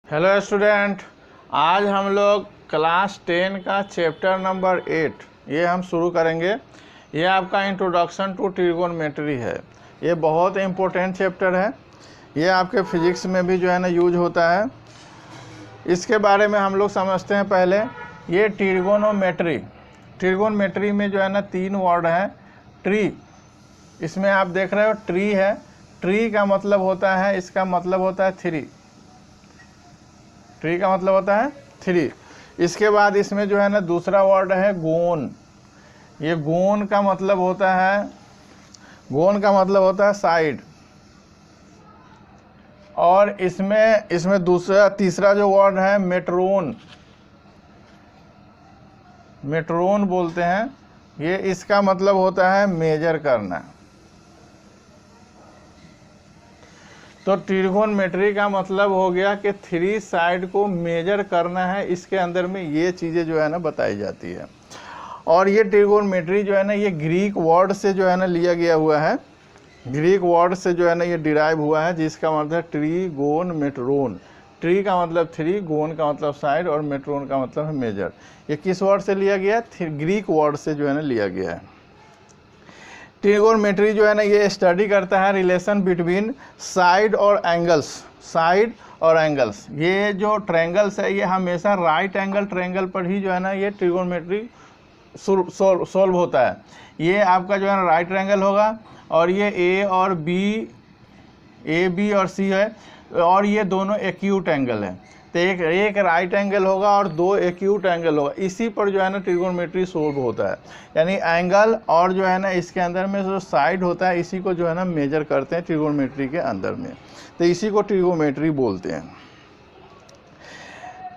Hello student, आज हम लोग क्लास 10 का चैप्टर नंबर 8 ये हम शुरू करेंगे। ये आपका इंट्रोडक्शन टू ट्रिगोनोमेट्री है। ये बहुत इम्पोर्टेंट चैप्टर है। ये आपके फिजिक्स में भी जो है ना यूज होता है। इसके बारे में हम लोग समझते हैं। पहले ये ट्रिगोनोमेट्री में जो है ना 3 वर्ड है। ट्री, इसमें आप देख रहे हो ट्री है। ट्री का मतलब होता है, इसका मतलब होता है 3। ट्री का मतलब होता है 3। इसके बाद इसमें जो है ना दूसरा वर्ड है गोन। ये गोन का मतलब होता है साइड। और इसमें तीसरा जो वर्ड है मेट्रोन बोलते हैं। ये इसका मतलब होता है मेजर करना। तो ट्रिगोनोमेट्री का मतलब हो गया कि 3 साइड को मेजर करना है। इसके अंदर में ये चीज़ें जो है ना बताई जाती है। और ये ट्रिगोनोमेट्री जो है ना ये ग्रीक वर्ड से जो है ना लिया गया हुआ है। ग्रीक वर्ड से जो है ना ये डिराइव हुआ है, जिसका मतलब है ट्रिगोनोमेट्रोन। ट्री का मतलब 3, गोन का मतलब साइड और मेट्रोन का मतलब है मेजर। ये किस वर्ड से लिया गया है? ग्रीक वर्ड से जो है ना लिया गया है। ट्रिगोनोमेट्री जो है ना ये स्टडी करता है रिलेशन बिटवीन साइड और एंगल्स। ये जो ट्रायंगल्स है ये हमेशा राइट एंगल ट्रायंगल पर ही जो है ना ये ट्रिगोनोमेट्री सॉल्व होता है। ये आपका जो है ना राइट ट्रायंगल होगा और ये ए बी और सी है और ये दोनों एक्यूट एंगल है। तो एक राइट एंगल होगा और 2 एक्यूट एंगल होगा। इसी पर जो है ना ट्रिगोनोमेट्री सॉल्व होता है। यानी एंगल और जो है ना इसके अंदर में जो साइड होता है इसी को जो है ना मेजर करते हैं ट्रिगोनोमेट्री के अंदर में। तो इसी को ट्रिगोनोमेट्री बोलते हैं।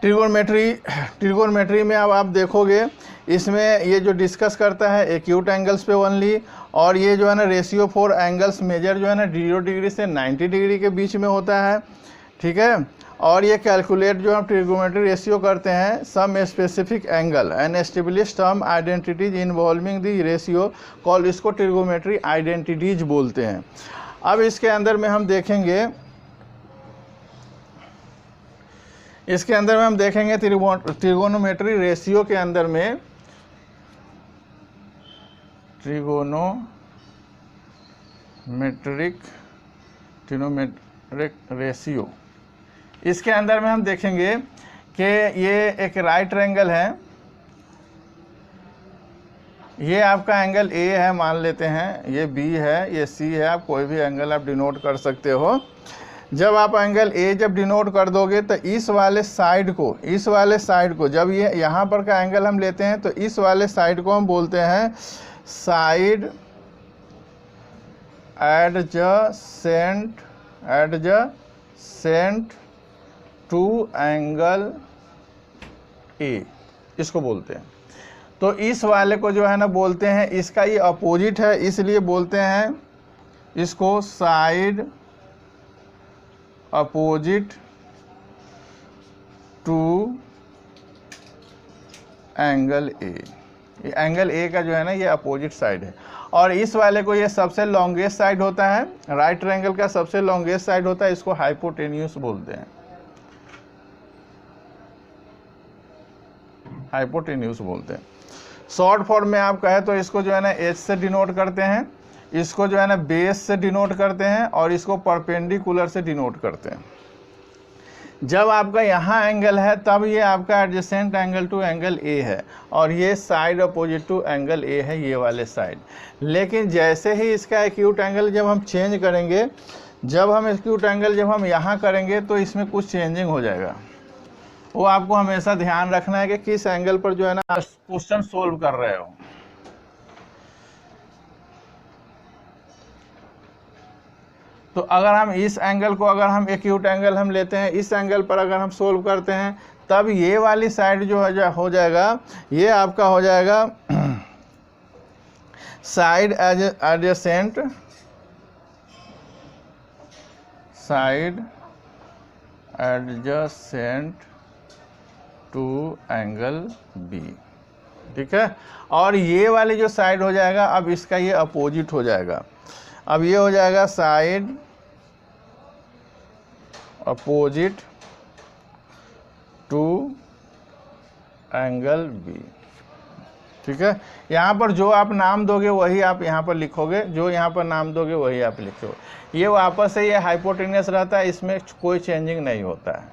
ट्रिगोनोमेट्री में अब आप देखोगे इसमें ये जो डिस्कस करता है एक्यूट एंगल्स पे ओनली। और ये जो है ना रेशियो फॉर एंगल्स मेजर जो है ना 0 डिग्री से 90 डिग्री के बीच में होता है। ठीक है। और ये कैलकुलेट जो हम ट्रिगोनोमेट्री रेशियो करते हैं some specific angle and establish some identities involving the ratio call, इसको ट्रिगोनोमेट्री आइडेंटिटीज बोलते हैं। अब इसके अंदर में हम देखेंगे ट्रिगोनोमेट्री रेशियो के अंदर में ट्रिगोनोमेट्रिक रेशियो, इसके अंदर में हम देखेंगे कि ये एक राइट एंगल है। ये आपका एंगल ए है मान लेते हैं, ये बी है, ये सी है। आप कोई भी एंगल आप डिनोट कर सकते हो। जब आप एंगल ए जब डिनोट कर दोगे तो इस वाले साइड को जब ये यहाँ पर का एंगल हम लेते हैं तो इस वाले साइड को हम बोलते हैं side adjacent to angle A, इसको बोलते हैं। तो इस वाले को जो है ना बोलते हैं, इसका ये अपोजिट है इसलिए बोलते हैं इसको side opposite to angle A. ये एंगल ए का जो है ना ये अपोजिट साइड है। और इस वाले को ये सबसे लॉन्गेस्ट साइड होता है, राइट ट्रायंगल का सबसे लॉन्गेस्ट साइड होता है, इसको हाइपोटेन्यूस बोलते हैं। शॉर्ट फॉर्म में आप कहे तो इसको जो है ना एच से डिनोट करते हैं, इसको जो है ना बेस से डिनोट करते हैं और इसको परपेंडिकुलर से डिनोट करते हैं। जब आपका यहाँ एंगल है तब ये आपका adjacent angle to angle A है और ये side opposite to angle A है, ये वाले साइड। लेकिन जैसे ही इसका एक्यूट एंगल जब हम चेंज करेंगे, जब हम यहाँ करेंगे तो इसमें कुछ चेंजिंग हो जाएगा। वो आपको हमेशा ध्यान रखना है कि किस एंगल पर जो है ना क्वेश्चन सोल्व कर रहे हो। तो अगर हम इस एंगल को एक्यूट एंगल हम लेते हैं, इस एंगल पर अगर हम सोल्व करते हैं तब ये वाली साइड जो हो जाएगा ये आपका हो जाएगा side adjacent to angle B. ठीक है। और ये वाली जो साइड हो जाएगा अब इसका ये अपोजिट हो जाएगा। अब ये हो जाएगा side opposite to angle B. ठीक है, यहाँ पर जो आप नाम दोगे वही आप यहाँ पर लिखोगे, जो यहाँ पर नाम दोगे वही आप लिखोगे। ये वापस से ये हाइपोटेनियस रहता है, इसमें कोई चेंजिंग नहीं होता है।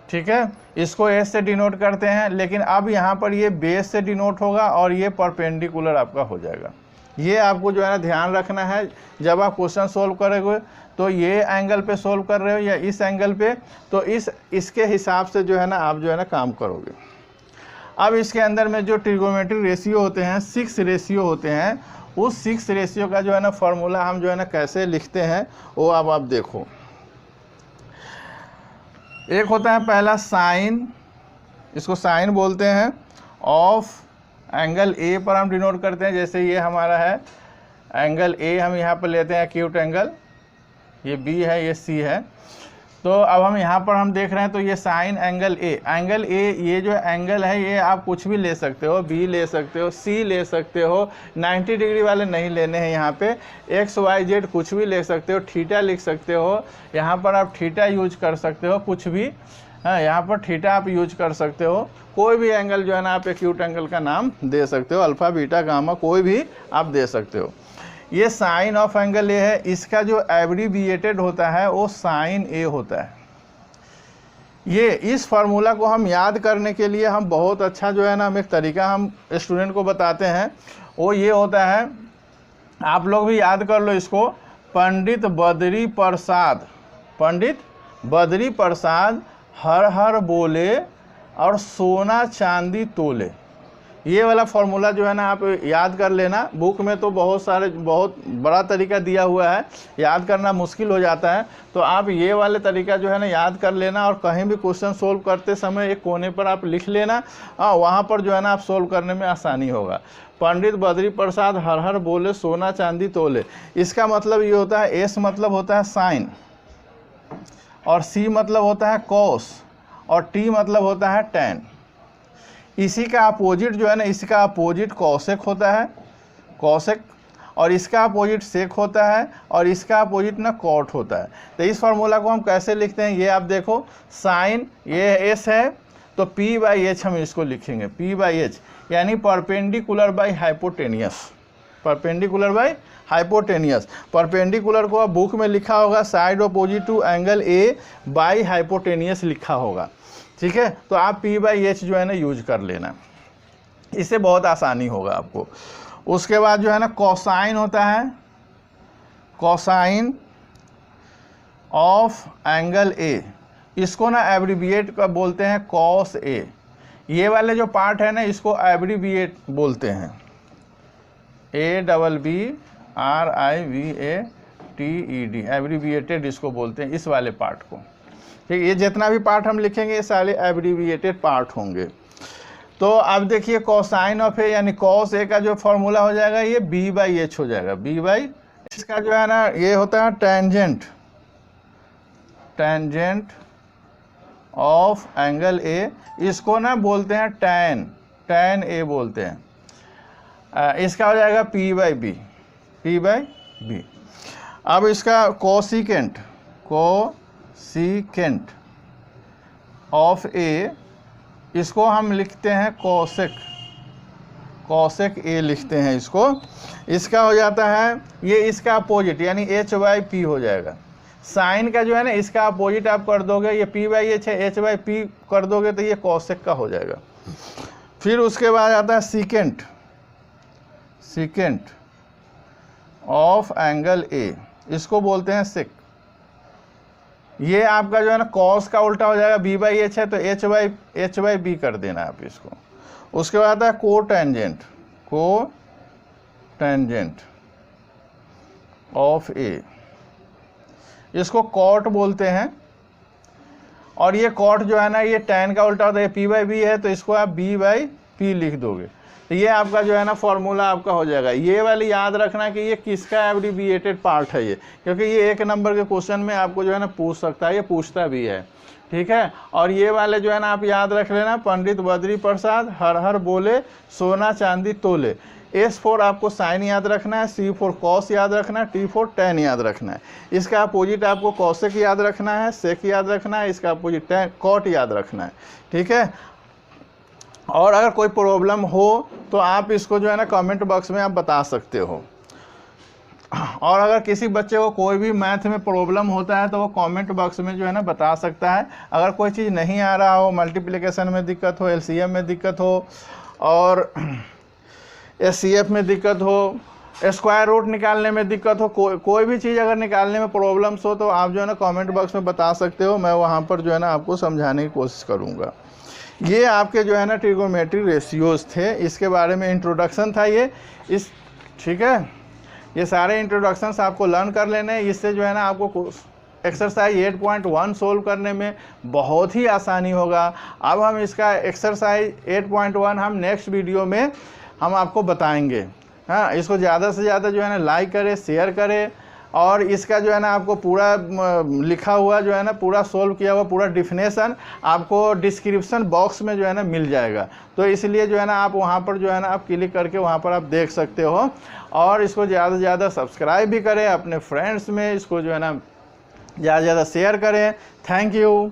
ठीक है, इसको एस से डिनोट करते हैं, लेकिन अब यहाँ पर ये बेस से डिनोट होगा और ये परपेंडिकुलर आपका हो जाएगा। ये आपको जो है ना ध्यान रखना है, जब आप क्वेश्चन सोल्व करोगे तो ये एंगल पे सोल्व कर रहे हो या इस एंगल पे, तो इसके हिसाब से जो है ना आप जो है ना काम करोगे। अब इसके अंदर में जो ट्रिगोनोमेट्रिक रेशियो होते हैं, 6 रेशियो होते हैं, उस 6 रेशियो का जो है ना फॉर्मूला हम जो है ना कैसे लिखते हैं वो अब आप देखो। एक होता है पहला साइन, इसको साइन बोलते हैं, ऑफ एंगल ए पर हम डिनोट करते हैं। जैसे ये हमारा है एंगल ए, हम यहाँ पर लेते हैं एक्यूट एंगल, ये बी है, ये सी है। तो अब हम यहाँ पर हम देख रहे हैं तो ये sign angle A, angle A, ये जो एंगल है ये आप कुछ भी ले सकते हो, बी ले सकते हो, सी ले सकते हो, 90 डिग्री वाले नहीं लेने हैं यहाँ पे, एक्स वाई जेड कुछ भी ले सकते हो, थीटा लिख सकते हो, यहाँ पर आप थीटा यूज कर सकते हो, कुछ भी, हाँ यहाँ पर थीटा आप यूज कर सकते हो, कोई भी एंगल जो है ना आप एक्यूट एंगल का नाम दे सकते हो, अल्फा बीटा गामा कोई भी आप दे सकते हो। ये साइन ऑफ एंगल ए है, इसका जो एब्रीविएटेड होता है वो साइन ए होता है। ये इस फार्मूला को हम याद करने के लिए हम बहुत अच्छा जो है ना हम एक तरीका हम स्टूडेंट को बताते हैं, वो ये होता है, आप लोग भी याद कर लो इसको, पंडित बद्री प्रसाद हर हर बोले और सोना चांदी तोले। ये वाला फॉर्मूला जो है ना आप याद कर लेना। बुक में तो बहुत बड़ा तरीका दिया हुआ है, याद करना मुश्किल हो जाता है, तो आप ये वाले तरीका जो है ना याद कर लेना और कहीं भी क्वेश्चन सोल्व करते समय एक कोने पर आप लिख लेना, वहाँ पर जो है ना आप सोल्व करने में आसानी होगा। पंडित बद्री प्रसाद हर हर बोले सोना चांदी तोले, इसका मतलब ये होता है, एस मतलब होता है साइन, और सी मतलब होता है कॉस, और टी मतलब होता है टैन। इसी का अपोजिट जो है ना, इसका अपोजिट कॉसेक होता है, कॉसेक, और इसका अपोजिट सेक होता है, और इसका अपोजिट ना कॉट होता है। तो इस फार्मूला को हम कैसे लिखते हैं ये आप देखो, साइन ये एस है तो पी बाई एच हम इसको लिखेंगे, पी बाई एच यानी perpendicular by hypotenuse, perpendicular by hypotenuse. Perpendicular को आप बुक में लिखा होगा side opposite to angle A by hypotenuse लिखा होगा। ठीक है, तो आप पी बाई एच जो है ना यूज कर लेना, इससे बहुत आसानी होगा आपको। उसके बाद जो है ना कोसाइन होता है, कोसाइन ऑफ एंगल ए, इसको ना एब्रीविएट का बोलते हैं कॉस ए। ये वाले जो पार्ट है ना इसको एब्रीविएट बोलते हैं, ABBRIVATED, एब्रीविएटेड इसको बोलते हैं, इस वाले पार्ट को। ठीक, ये जितना भी पार्ट हम लिखेंगे ये सारे एब्रीविएटेड पार्ट होंगे। तो अब देखिए कोसाइन ऑफ ए यानी कॉस ए का जो फॉर्मूला हो जाएगा ये बी बाई एच हो जाएगा, बी बाई। इसका जो है ना ये होता है tangent, tangent of angle A, इसको ना बोलते हैं टैन, टैन ए बोलते हैं। इसका हो जाएगा P by B, P by B. अब इसका कोसिकेंट, कोसिकेंट ऑफ ए, इसको हम लिखते हैं कोसेक, कोसेक ए लिखते हैं इसको। इसका हो जाता है ये इसका अपोजिट यानी एच बाई पी हो जाएगा। साइन का जो है ना इसका अपोजिट आप कर दोगे, ये पी बाई एच है, एच बाई पी कर दोगे तो ये कोसेक का हो जाएगा। फिर उसके बाद आता है secant, secant of angle A, इसको बोलते हैं सेक। ये आपका जो है ना कॉस का उल्टा हो जाएगा, बी बाई एच है तो एच बाई बी कर देना आप इसको। उसके बाद आता है को टेंजेंट, को टेंजेंट ऑफ ए, इसको कॉट बोलते हैं। और ये कॉट जो है ना ये टैन का उल्टा होता है, पी बाई बी है तो इसको आप बी बाई पी लिख दोगे, तो ये आपका जो है ना फॉर्मूला आपका हो जाएगा। ये वाली याद रखना कि ये किसका एब्रीविएटेड पार्ट है ये, क्योंकि ये 1 नंबर के क्वेश्चन में आपको जो है ना पूछ सकता है, ये पूछता भी है। ठीक है, और ये वाले जो है ना आप याद रख लेना, पंडित बद्री प्रसाद हर हर बोले सोना चांदी तोले, S फॉर आपको साइन याद रखना है, C फॉर कॉस याद रखना है, T फॉर tan याद रखना है। इसका अपोजिट आपको कॉसेक याद रखना है, सेक याद रखना है, इसका अपोजिट कॉट याद रखना है, ठीक है। और अगर कोई प्रॉब्लम हो तो आप इसको जो है ना कमेंट बॉक्स में आप बता सकते हो। और अगर किसी बच्चे को कोई भी मैथ में प्रॉब्लम होता है तो वो कमेंट बॉक्स में जो है ना बता सकता है। अगर कोई चीज़ नहीं आ रहा हो, मल्टीप्लिकेशन में दिक्कत हो, LCM में दिक्कत हो, और SCF में दिक्कत हो, स्क्वायर रूट निकालने में दिक्कत हो, कोई भी चीज़ अगर निकालने में प्रॉब्लम्स हो तो आप जो है ना कमेंट बॉक्स में बता सकते हो। मैं वहाँ पर जो है ना आपको समझाने की कोशिश करूँगा। ये आपके जो है ना ट्रिगोनोमेट्रिक रेशियोज़ थे, इसके बारे में इंट्रोडक्शन था ये ठीक है। ये सारे इंट्रोडक्शंस आपको लर्न कर लेने, इससे जो है ना आपको एक्सरसाइज 8.1 सोल्व करने में बहुत ही आसानी होगा। अब हम इसका एक्सरसाइज 8.1 हम नेक्स्ट वीडियो में हम आपको बताएंगे। हाँ, इसको ज़्यादा से ज़्यादा जो है ना लाइक करें, शेयर करें, और इसका जो है ना आपको पूरा लिखा हुआ जो है ना पूरा सोल्व किया हुआ पूरा डिफिनेशन आपको डिस्क्रिप्शन बॉक्स में जो है ना मिल जाएगा। तो इसलिए जो है ना आप वहाँ पर जो है ना आप क्लिक करके वहाँ पर आप देख सकते हो। और इसको ज़्यादा से ज़्यादा सब्सक्राइब भी करें, अपने फ्रेंड्स में इसको जो है ना ज़्यादा से ज़्यादा शेयर करें। Thank you.